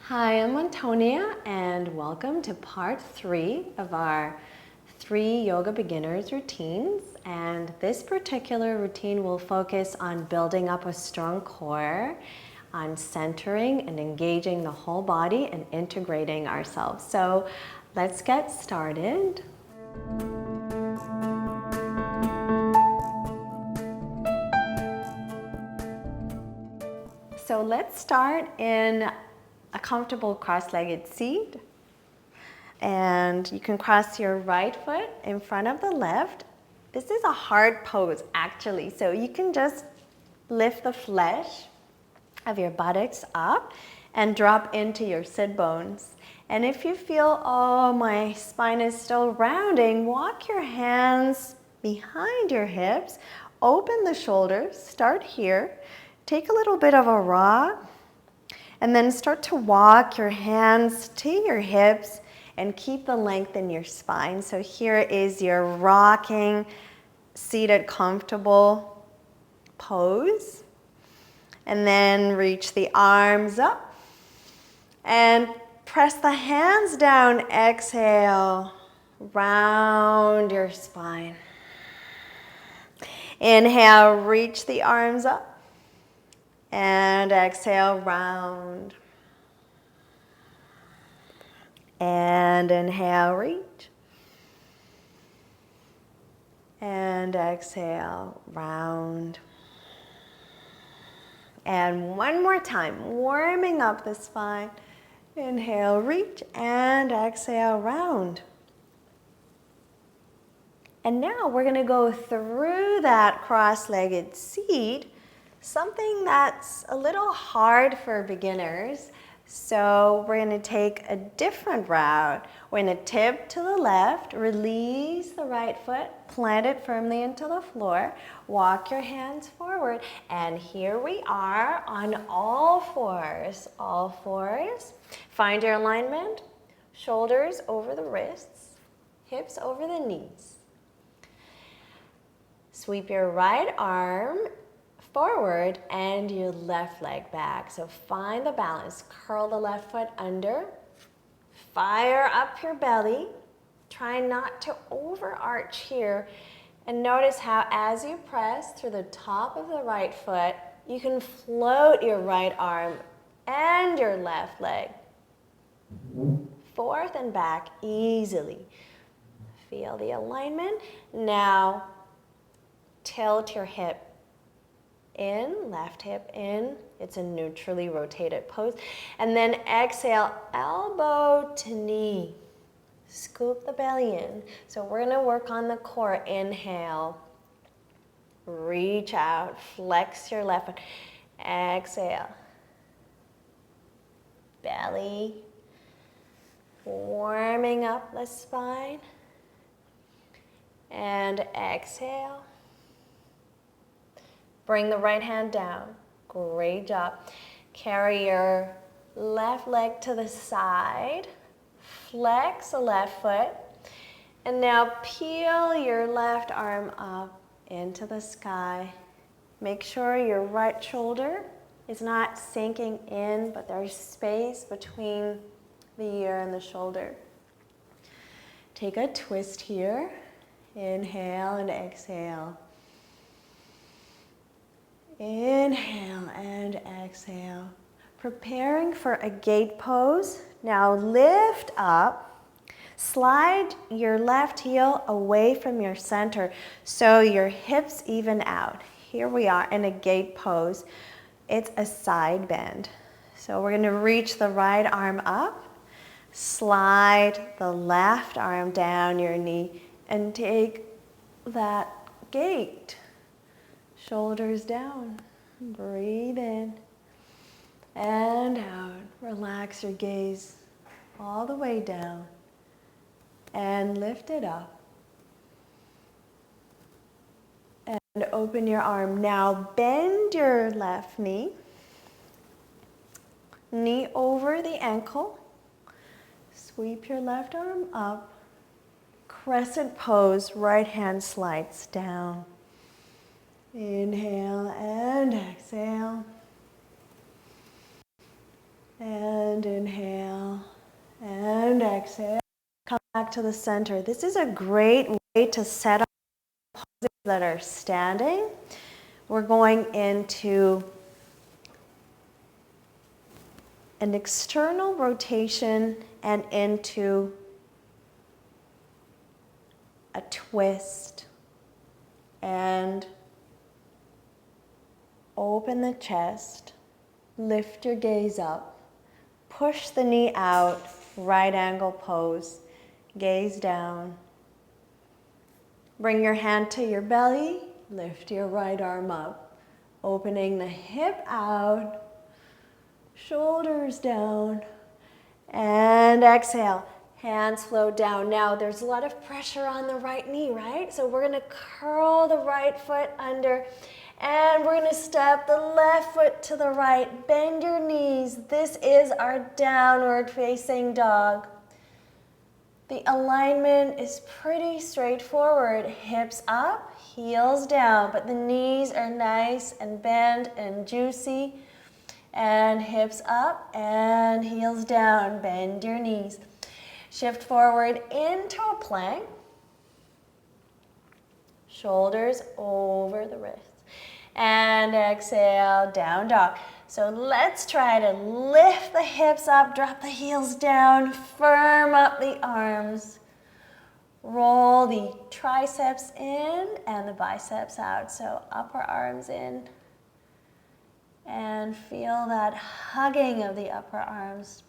Hi, I'm Antonia and welcome to part 3 of our 3 yoga beginners routines. And this particular routine will focus on building up a strong core, on centering and engaging the whole body and integrating ourselves. So let's get started. So let's start in a comfortable cross-legged seat. And you can cross your right foot in front of the left. This is a hard pose actually, so you can just lift the flesh of your buttocks up and drop into your sit bones. And if you feel, oh, my spine is still rounding, walk your hands behind your hips, open the shoulders, start here, take a little bit of a rock, and then start to walk your hands to your hips and keep the length in your spine. So here is your rocking, seated, comfortable pose. And then reach the arms up and press the hands down. Exhale, round your spine. Inhale, reach the arms up. And exhale, round. And inhale, reach. And exhale, round. And one more time, warming up the spine. Inhale, reach, and exhale, round. And now we're going to go through that cross-legged seat, something that's a little hard for beginners. So we're going to take a different route. We're going to tip to the left, release the right foot, plant it firmly into the floor, walk your hands forward, and here we are on all fours. All fours. Find your alignment, shoulders over the wrists, hips over the knees. Sweep your right arm forward and your left leg back. So find the balance. Curl the left foot under. Fire up your belly. Try not to overarch here. And notice how as you press through the top of the right foot, you can float your right arm and your left leg forth and back easily. Feel the alignment. Now tilt your hip in, left hip in. It's a neutrally rotated pose. And then exhale, elbow to knee. Scoop the belly in. So we're going to work on the core. Inhale. Reach out. Flex your left foot. Exhale. Belly. Warming up the spine. And exhale. Bring the right hand down. Great job. Carry your left leg to the side. Flex the left foot. And now peel your left arm up into the sky. Make sure your right shoulder is not sinking in, but there's space between the ear and the shoulder. Take a twist here. Inhale and exhale. Inhale and exhale. Preparing for a gate pose. Now lift up. Slide your left heel away from your center so your hips even out. Here we are in a gate pose. It's a side bend. So we're going to reach the right arm up. Slide the left arm down your knee and take that gate. Shoulders down. Breathe in and out. Relax your gaze all the way down and lift it up. And open your arm. Now bend your left knee. Knee over the ankle. Sweep your left arm up. Crescent pose. Right hand slides down. Inhale and exhale. And inhale and exhale. Come back to the center. This is a great way to set up poses that are standing. We're going into an external rotation and into a twist. And open the chest, lift your gaze up, push the knee out, right angle pose, gaze down. Bring your hand to your belly, lift your right arm up, opening the hip out, shoulders down, and exhale. Hands flow down. Now there's a lot of pressure on the right knee, right? So we're gonna curl the right foot under and we're gonna step the left foot to the right. Bend your knees. This is our downward facing dog. The alignment is pretty straightforward. Hips up, heels down, but the knees are nice and bent and juicy. And hips up and heels down. Bend your knees. Shift forward into a plank. Shoulders over the wrists. And exhale, down dog. So let's try to lift the hips up, drop the heels down, firm up the arms. Roll the triceps in and the biceps out. So upper arms in. And feel that hugging of the upper arms.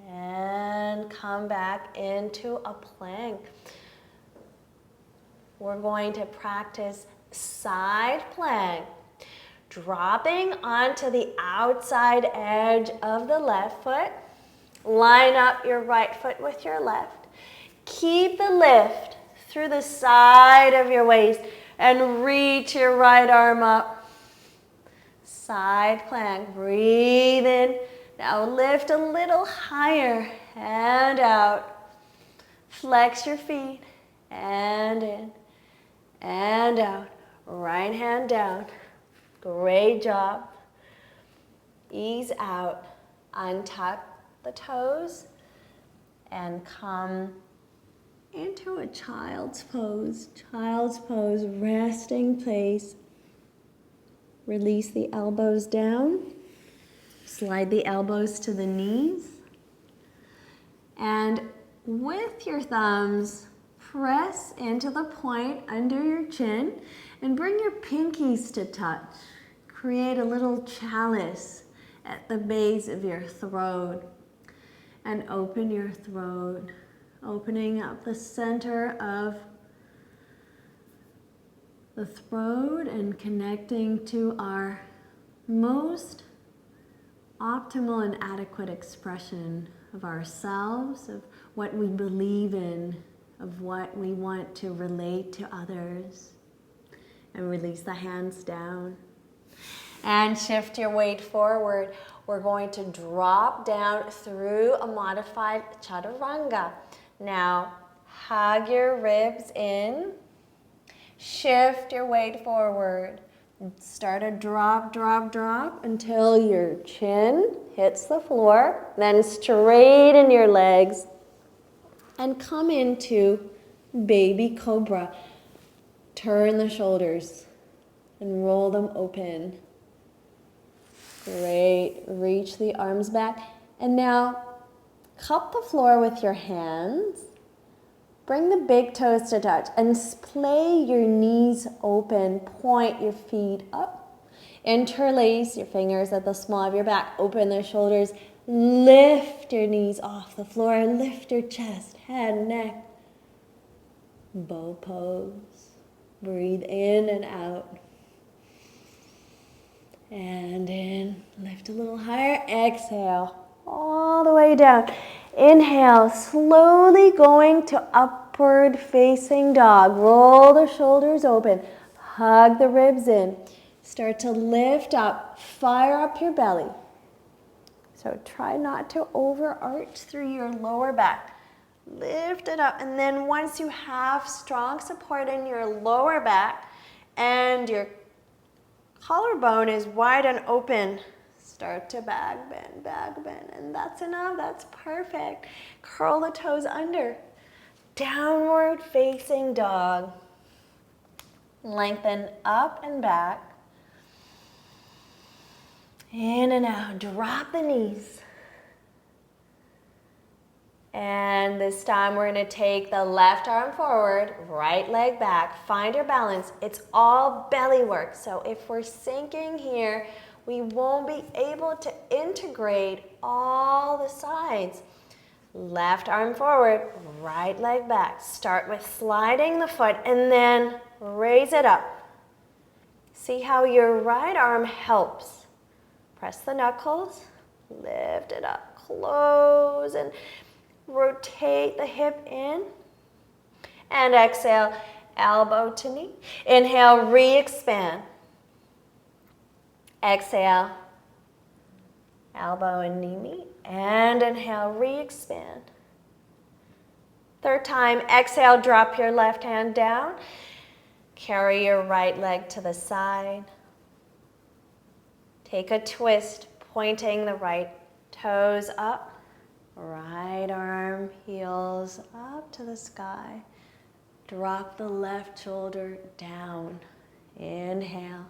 And come back into a plank. We're going to practice side plank. Dropping onto the outside edge of the left foot. Line up your right foot with your left. Keep the lift through the side of your waist and reach your right arm up. Side plank. Breathe in. Now lift a little higher and out. Flex your feet and in and out. Right hand down. Great job. Ease out. Untuck the toes and come into a child's pose. Child's pose, resting place. Release the elbows down. Slide the elbows to the knees. And with your thumbs, press into the point under your chin and bring your pinkies to touch. Create a little chalice at the base of your throat. And open your throat, opening up the center of the throat and connecting to our most optimal and adequate expression of ourselves, of what we believe in, of what we want to relate to others. And release the hands down. And shift your weight forward. We're going to drop down through a modified chaturanga. Now, hug your ribs in. Shift your weight forward. Start a drop, drop, drop until your chin hits the floor. Then straighten your legs and come into baby cobra. Turn the shoulders and roll them open. Great. Reach the arms back. And now cup the floor with your hands. Bring the big toes to touch and splay your knees open. Point your feet up. Interlace your fingers at the small of your back. Open the shoulders. Lift your knees off the floor. Lift your chest, head, neck. Bow pose. Breathe in and out. And in. Lift a little higher. Exhale. All the way down. Inhale, slowly going to upward facing dog. Roll the shoulders open. Hug the ribs in. Start to lift up. Fire up your belly. So try not to overarch through your lower back. Lift it up. And then once you have strong support in your lower back and your collarbone is wide and open, Start to back bend, and that's enough, that's perfect. Curl the toes under. Downward facing dog. Lengthen up and back. In and out, drop the knees. And this time we're going to take the left arm forward, right leg back. Find your balance. It's all belly work. So if we're sinking here, we won't be able to integrate all the sides. Left arm forward, right leg back. Start with sliding the foot and then raise it up. See how your right arm helps. Press the knuckles, lift it up, close, and rotate the hip in. And exhale, elbow to knee. Inhale, re-expand. Exhale, elbow and knee meet. And inhale, re-expand. Third time, exhale, drop your left hand down. Carry your right leg to the side. Take a twist, pointing the right toes up. Right arm, heels up to the sky. Drop the left shoulder down. Inhale.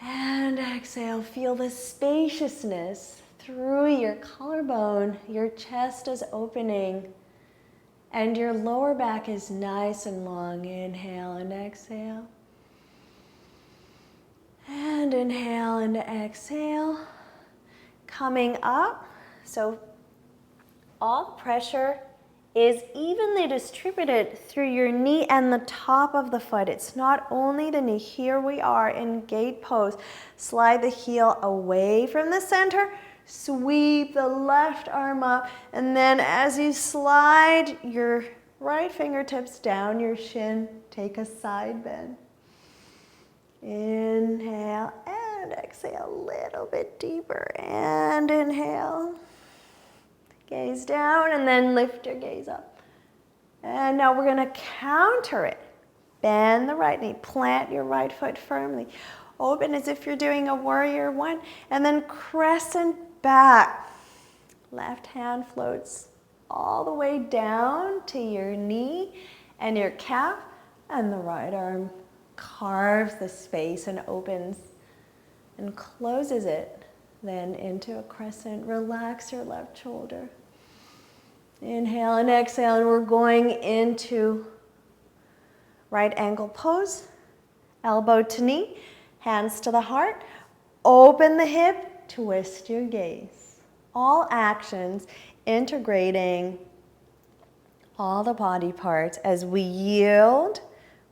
And exhale, feel the spaciousness through your collarbone. Your chest is opening and your lower back is nice and long. Inhale and exhale. And inhale and exhale. Coming up, so all pressure is evenly distributed through your knee and the top of the foot. It's not only the knee. Here we are in gate pose. Slide the heel away from the center. Sweep the left arm up. And then as you slide your right fingertips down your shin, take a side bend. Inhale and exhale a little bit deeper. And inhale. Gaze down and then lift your gaze up. And now we're going to counter it. Bend the right knee. Plant your right foot firmly. Open as if you're doing a warrior one. And then crescent back. Left hand floats all the way down to your knee and your calf. And the right arm carves the space and opens and closes it. Then into a crescent. Relax your left shoulder. Inhale and exhale, and we're going into right angle pose. Elbow to knee, hands to the heart. Open the hip, twist your gaze. All actions integrating all the body parts as we yield,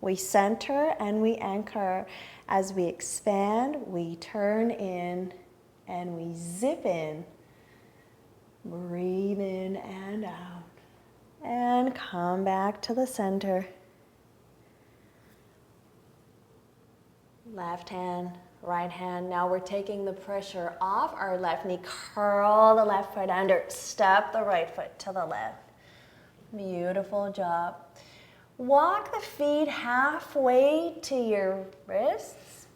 we center, and we anchor. As we expand, we turn in and we zip in. Breathe in and out. And come back to the center. Left hand, right hand. Now we're taking the pressure off our left knee. Curl the left foot under. Step the right foot to the left. Beautiful job. Walk the feet halfway to your wrists.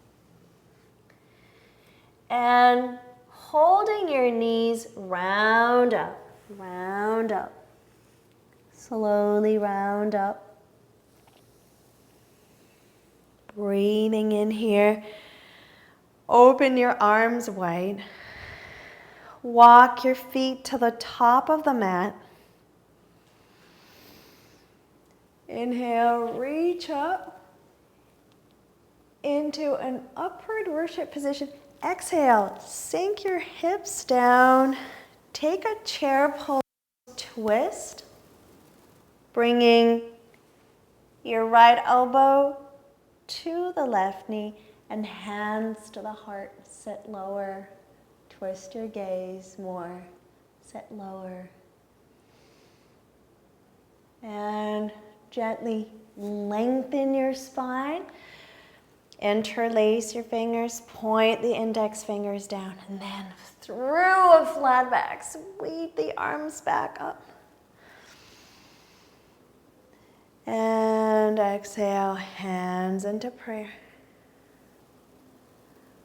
And holding your knees, round up, round up. Slowly round up. Breathing in here. Open your arms wide. Walk your feet to the top of the mat. Inhale, reach up into an upward worship position. Exhale, sink your hips down. Take a chair pose twist, bringing your right elbow to the left knee and hands to the heart. Sit lower. Twist your gaze more. Sit lower. And gently lengthen your spine. Interlace your fingers, point the index fingers down, and then through a flat back, sweep the arms back up. And exhale, hands into prayer.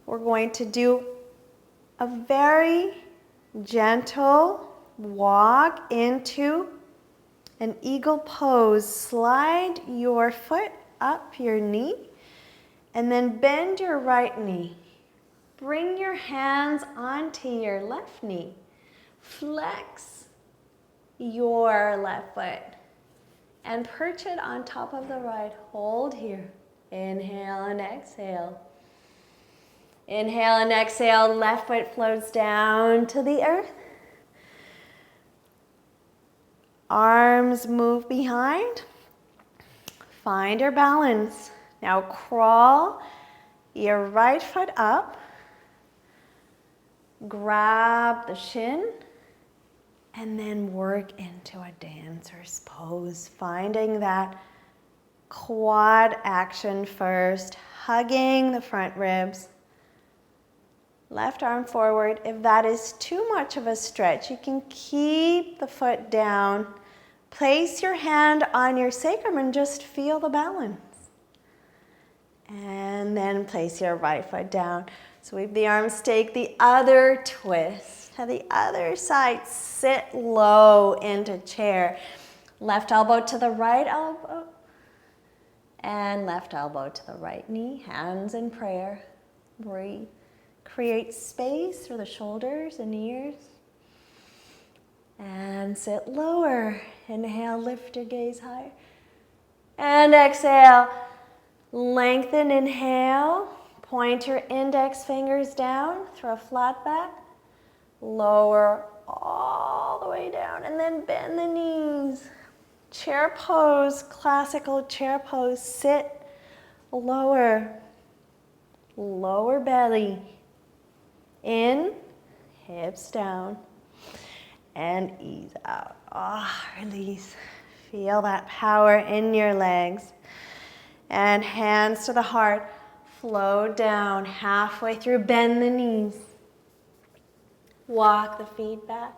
We're going to do a very gentle walk into an eagle pose. Slide your foot up your knee and then bend your right knee. Bring your hands onto your left knee. Flex your left foot and perch it on top of the right. Hold here. Inhale and exhale. Inhale and exhale. Left foot floats down to the earth. Arms move behind. Find your balance. Now crawl your right foot up. Grab the shin. And then work into a dancer's pose. Finding that quad action first. Hugging the front ribs. Left arm forward. If that is too much of a stretch, you can keep the foot down. Place your hand on your sacrum and just feel the balance. And then place your right foot down. Sweep the arms, take the other twist. To the other side, sit low into chair. Left elbow to the right elbow. And left elbow to the right knee. Hands in prayer. Breathe. Create space for the shoulders and ears. And sit lower. Inhale, lift your gaze higher. And exhale. Lengthen, inhale. Point your index fingers down. Throw a flat back. Lower all the way down. And then bend the knees. Chair pose, classical chair pose. Sit lower. Lower belly. In, hips down. And ease out. Release. Feel that power in your legs. And hands to the heart. Flow down halfway through. Bend the knees. Walk the feet back.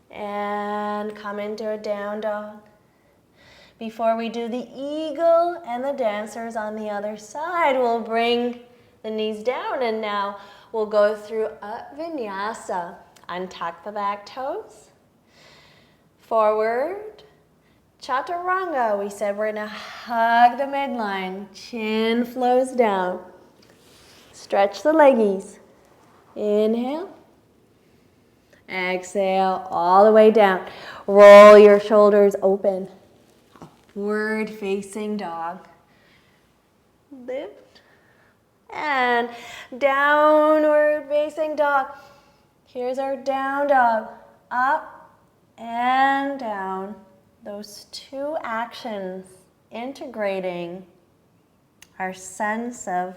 And come into a down dog. Before we do the eagle and the dancers on the other side, we'll bring the knees down. And now we'll go through a vinyasa. Untuck the back toes. Forward. Chaturanga. We said we're going to hug the midline. Chin flows down. Stretch the leggies. Inhale. Exhale all the way down. Roll your shoulders open. Upward facing dog. Lift. And downward facing dog. Here's our down dog. Up and down. Those two actions integrating our sense of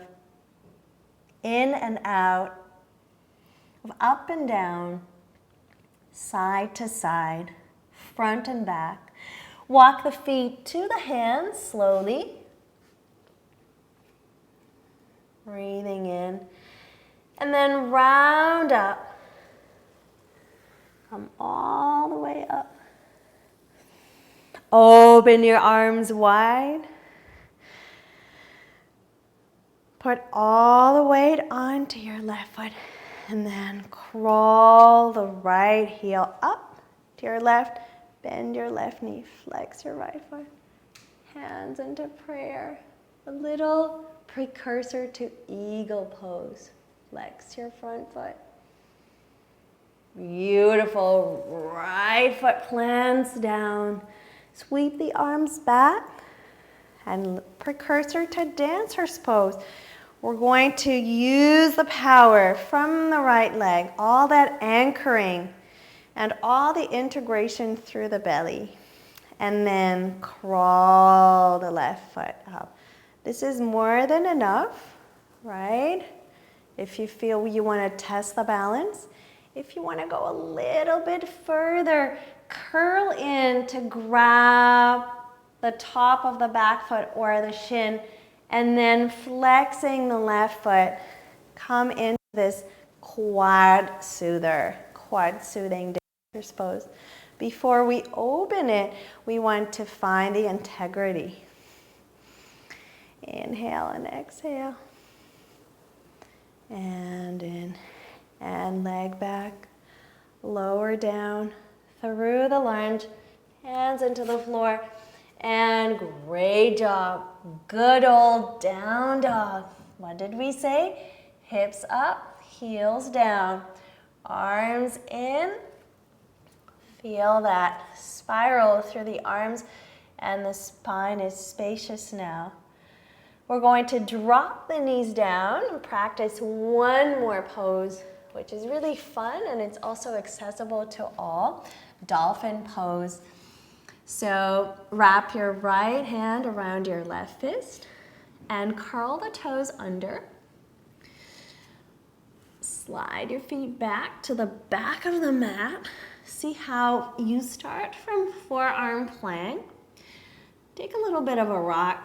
in and out, of up and down, side to side, front and back. Walk the feet to the hands slowly. Breathing in. And then round up. Come all the way up. Open your arms wide. Put all the weight onto your left foot. And then crawl the right heel up to your left. Bend your left knee. Flex your right foot. Hands into prayer. A little precursor to eagle pose. Flex your front foot. Beautiful. Right foot plants down. Sweep the arms back. And precursor to dancer's pose. We're going to use the power from the right leg. All that anchoring and all the integration through the belly. And then crawl the left foot up. This is more than enough, right? If you feel you want to test the balance. If you want to go a little bit further, curl in to grab the top of the back foot or the shin, and then flexing the left foot, come into this quad soother, quad soothing dancer's pose. Before we open it, we want to find the integrity. Inhale and exhale. and in, and leg back, lower down, through the lunge, hands into the floor, and great job. Good old down dog. What did we say? Hips up, heels down, arms in. Feel that spiral through the arms, and the spine is spacious now. We're going to drop the knees down and practice one more pose, which is really fun and it's also accessible to all. Dolphin pose. So wrap your right hand around your left fist and curl the toes under. Slide your feet back to the back of the mat. See how you start from forearm plank. Take a little bit of a rock,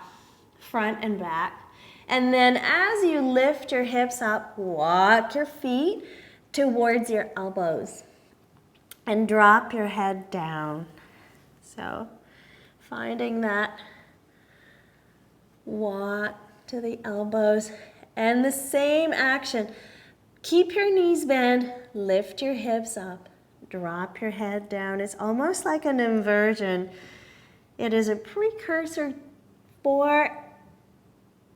front and back. And then as you lift your hips up, walk your feet towards your elbows and drop your head down. So finding that walk to the elbows and the same action. Keep your knees bent, lift your hips up, drop your head down. It's almost like an inversion. It is a precursor for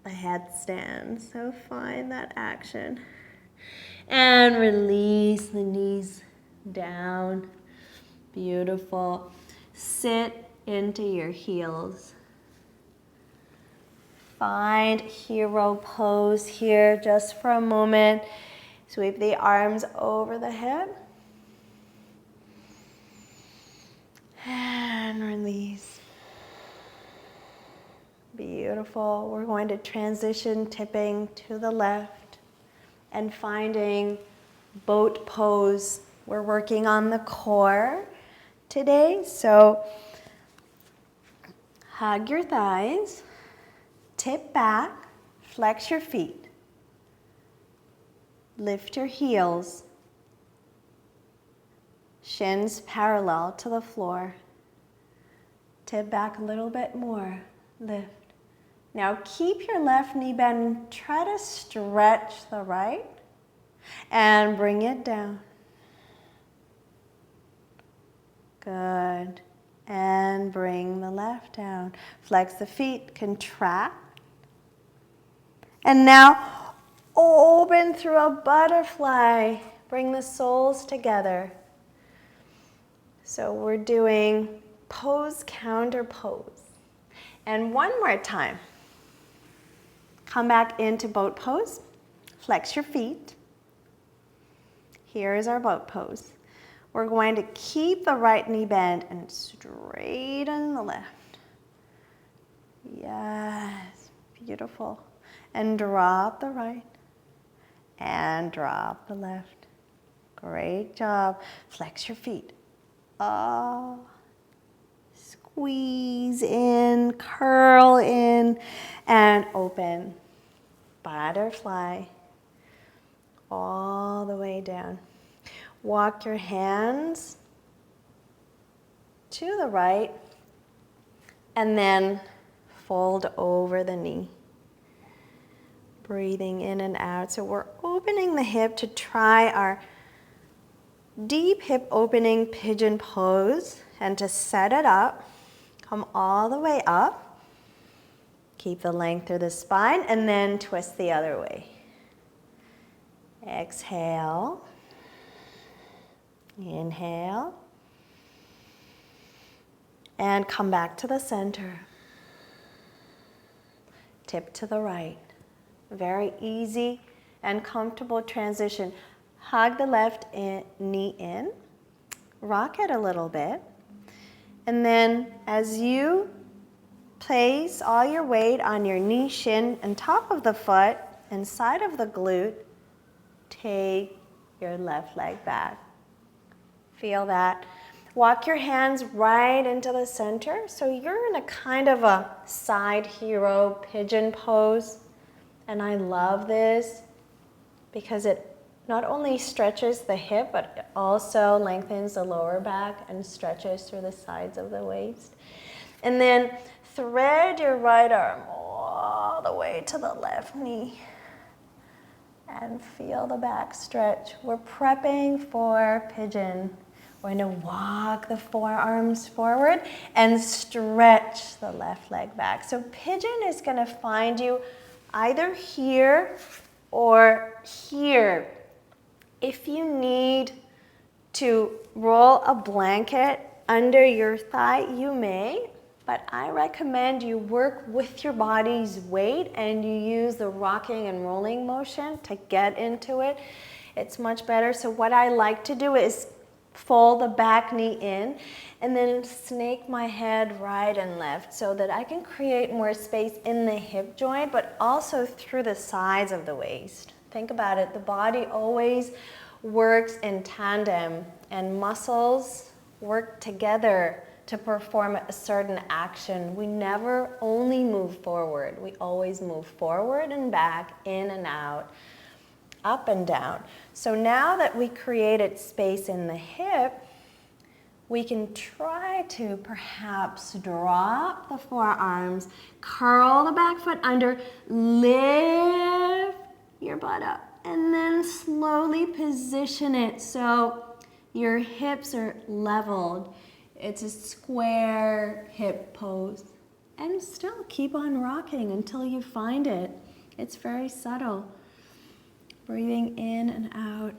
a headstand. So find that action. And release the knees down. Beautiful. Sit into your heels. Find hero pose here just for a moment. Sweep the arms over the head. And release. Beautiful. We're going to transition, tipping to the left and finding boat pose. We're working on the core today. So hug your thighs, tip back, flex your feet. Lift your heels, shins parallel to the floor. Tip back a little bit more, lift. Now keep your left knee bent, try to stretch the right and bring it down. Good, and bring the left down. Flex the feet, contract. And now open through a butterfly. Bring the soles together. So we're doing pose, counter pose. And one more time. Come back into boat pose. Flex your feet. Here is our boat pose. We're going to keep the right knee bent and straighten the left. Yes, beautiful. And drop the right. And drop the left. Great job. Flex your feet. Oh. Squeeze in, curl in, and open. Butterfly. All the way down. Walk your hands to the right, and then fold over the knee. Breathing in and out. So we're opening the hip to try our deep hip opening pigeon pose. And to set it up, come all the way up. Keep the length through the spine and then twist the other way. Exhale. Inhale. And come back to the center. Tip to the right. Very easy and comfortable transition. Hug the left knee in. Rock it a little bit. And then as you place all your weight on your knee, shin, and top of the foot and side of the glute, take your left leg back. Feel that. Walk your hands right into the center. So you're in a kind of a side hero pigeon pose. And I love this because it not only stretches the hip, but it also lengthens the lower back and stretches through the sides of the waist. And then thread your right arm all the way to the left knee. And feel the back stretch. We're prepping for pigeon. We're going to walk the forearms forward and stretch the left leg back. So pigeon is going to find you either here or here. If you need to roll a blanket under your thigh, you may, but I recommend you work with your body's weight and you use the rocking and rolling motion to get into it. It's much better. So what I like to do is fold the back knee in and then snake my head right and left so that I can create more space in the hip joint, but also through the sides of the waist. Think about it. The body always works in tandem and muscles work together to perform a certain action. We never only move forward. We always move forward and back, in and out, up and down. So now that we created space in the hip, we can try to perhaps drop the forearms, curl the back foot under, lift your butt up, and then slowly position it so your hips are leveled. It's a square hip pose. And still keep on rocking until you find it. It's very subtle. Breathing in and out.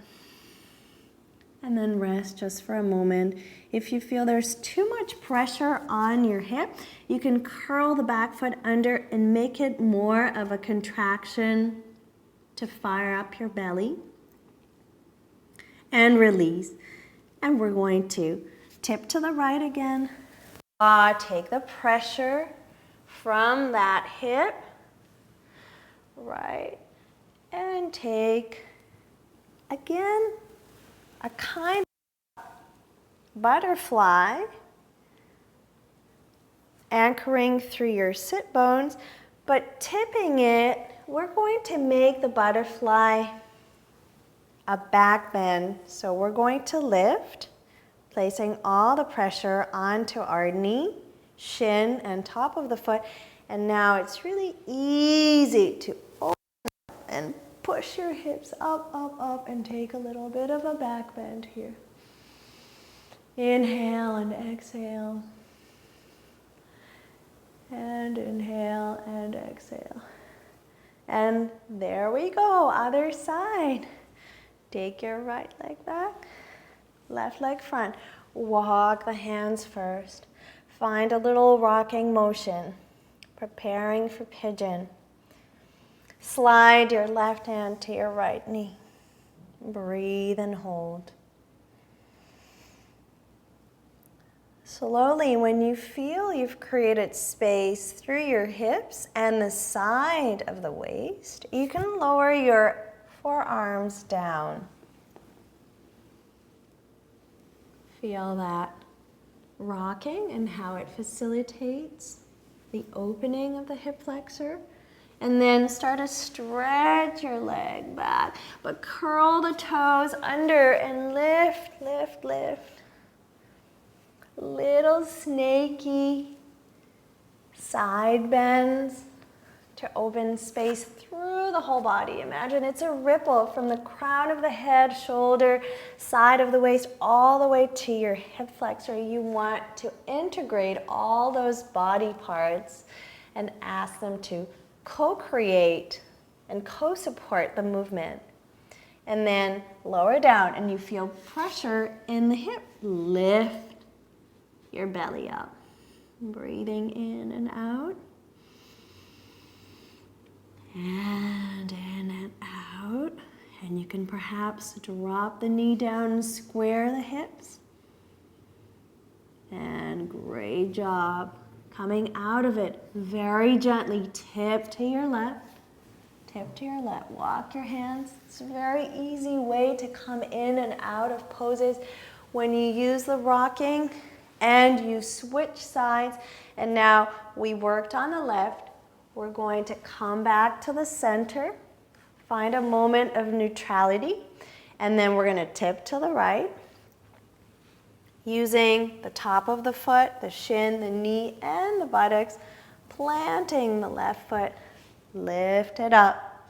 And then rest just for a moment. If you feel there's too much pressure on your hip, you can curl the back foot under and make it more of a contraction to fire up your belly. And release. And we're going to tip to the right again. Take the pressure from that hip. Right. And take, again, a kind of butterfly, anchoring through your sit bones, but tipping it, we're going to make the butterfly a back bend. So we're going to lift, placing all the pressure onto our knee, shin, and top of the foot. And now it's really easy to open up and push your hips up, up, up, and take a little bit of a back bend here. Inhale and exhale. And inhale and exhale. And there we go, other side. Take your right leg back, left leg front. Walk the hands first. Find a little rocking motion, preparing for pigeon. Slide your left hand to your right knee. Breathe and hold. Slowly, when you feel you've created space through your hips and the side of the waist, you can lower your forearms down. Feel that rocking and how it facilitates the opening of the hip flexor. And then start to stretch your leg back, but curl the toes under and lift, lift, lift. Little snaky side bends to open space through the whole body. Imagine it's a ripple from the crown of the head, shoulder, side of the waist, all the way to your hip flexor. You want to integrate all those body parts and ask them to co-create and co-support the movement. And then lower down and you feel pressure in the hip. Lift your belly up. Breathing in and out. And in and out. And you can perhaps drop the knee down and square the hips. And great job. Coming out of it very gently. Tip to your left. Tip to your left. Walk your hands. It's a very easy way to come in and out of poses when you use the rocking and you switch sides. And now we worked on the left. We're going to come back to the center, find a moment of neutrality, and then we're going to tip to the right, using the top of the foot, the shin, the knee, and the buttocks, planting the left foot, lift it up,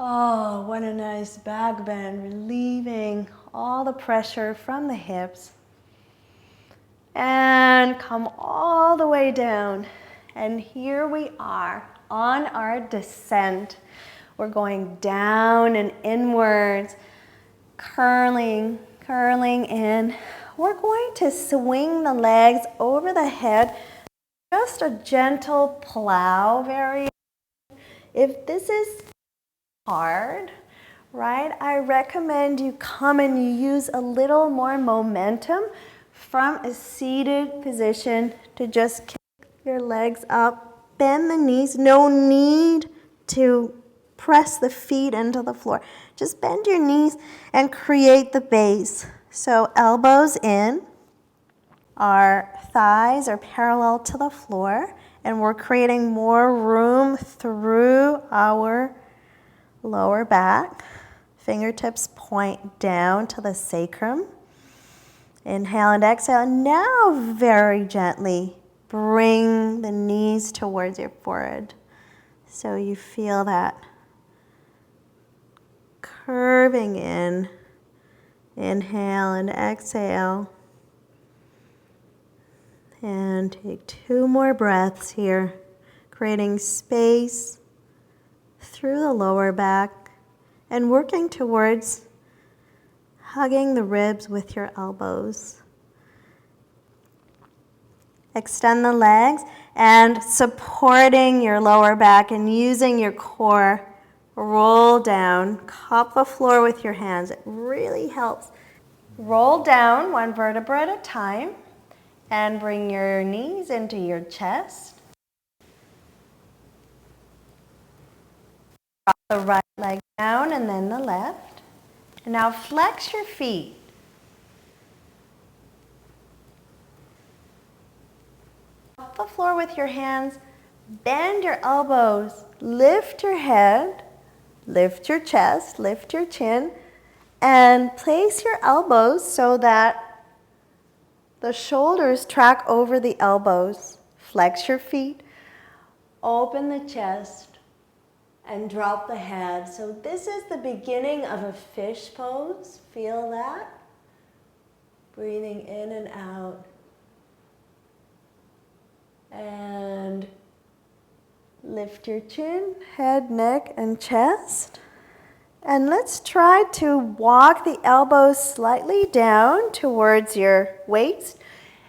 Oh, what a nice back bend, relieving all the pressure from the hips. And come all the way down. And here we are on our descent. We're going down and inwards, curling, curling in. We're going to swing the legs over the head, just a gentle plow variation. If this is hard, right, I recommend you come and you use a little more momentum from a seated position to just kick your legs up, bend the knees. No need to press the feet into the floor. Just bend your knees and create the base. So elbows in, our thighs are parallel to the floor, and we're creating more room through our lower back. Fingertips point down to the sacrum. Inhale and exhale. Now very gently bring the knees towards your forehead. So you feel that curving in. Inhale and exhale. And take 2 more breaths here, creating space through the lower back and working towards hugging the ribs with your elbows. Extend the legs and supporting your lower back and using your core. Roll down, cup the floor with your hands. It really helps. Roll down 1 vertebra at a time and bring your knees into your chest. Drop the right leg down and then the left. And now flex your feet. Cup the floor with your hands. Bend your elbows. Lift your head. Lift your chest. Lift your chin. And place your elbows so that the shoulders track over the elbows. Flex your feet. Open the chest. And drop the head. So this is the beginning of a fish pose. Feel that? Breathing in and out. And lift your chin, head, neck, and chest. And let's try to walk the elbows slightly down towards your waist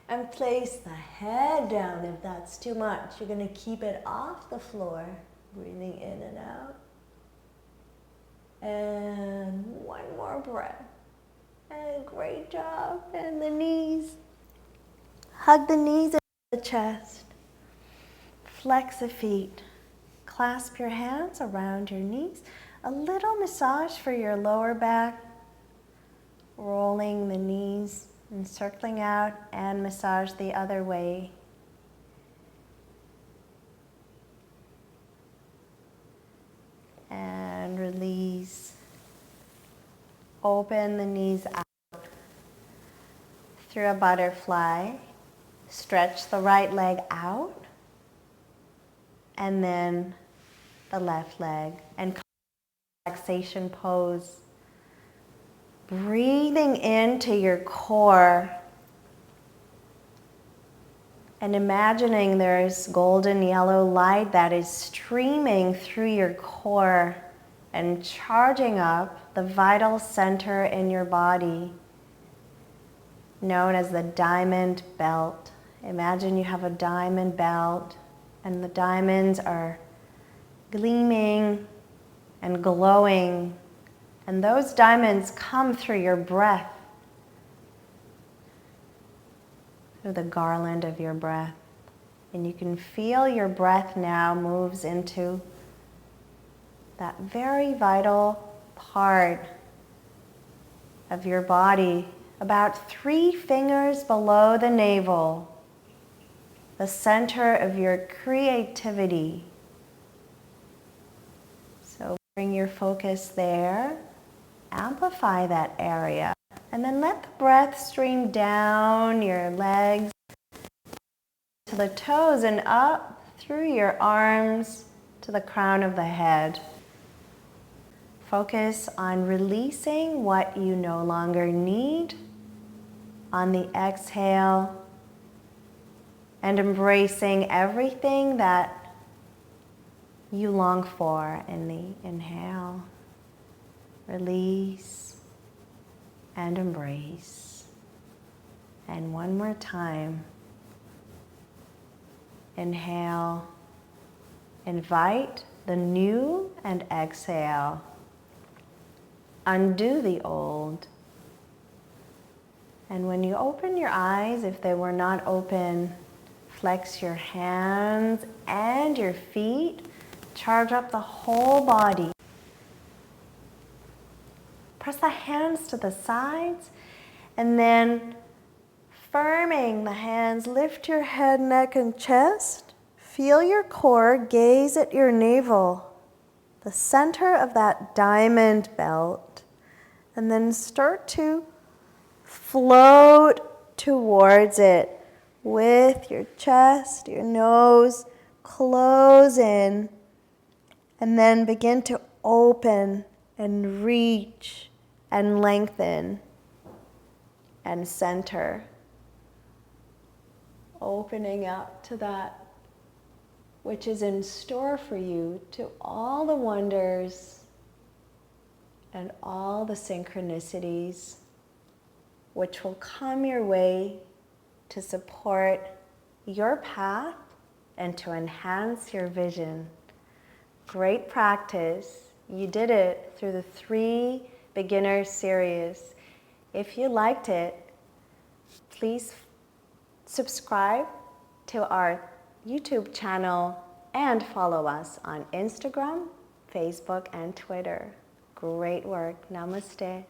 and place the head down if that's too much. You're going to keep it off the floor. Breathing in and out. And 1 more breath. And great job. And the knees. Hug the knees into the chest. Flex the feet. Clasp your hands around your knees. A little massage for your lower back. Rolling the knees and circling out and massage the other way. And release. Open the knees out through a butterfly. Stretch the right leg out. And then the left leg. And relaxation pose. Breathing into your core. And imagining there's golden yellow light that is streaming through your core and charging up the vital center in your body, known as the diamond belt. Imagine you have a diamond belt and the diamonds are gleaming and glowing, and those diamonds come through your breath. Through the garland of your breath. And you can feel your breath now moves into that very vital part of your body, about 3 fingers below the navel, the center of your creativity. So bring your focus there, amplify that area. And then let the breath stream down your legs to the toes and up through your arms to the crown of the head. Focus on releasing what you no longer need on the exhale and embracing everything that you long for in the inhale. Release and embrace. And one more time. Inhale. Invite the new and exhale. Undo the old. And when you open your eyes, if they were not open, flex your hands and your feet. Charge up the whole body. Press the hands to the sides, and then firming the hands, lift your head, neck, and chest. Feel your core, gaze at your navel, the center of that diamond belt, and then start to float towards it with your chest, your nose, close in, and then begin to open and reach and lengthen and center. Opening up to that which is in store for you, to all the wonders and all the synchronicities which will come your way to support your path and to enhance your vision. Great practice. You did it through the 3 beginner series. If you liked it, please subscribe to our YouTube channel and follow us on Instagram, Facebook, and Twitter. Great work. Namaste.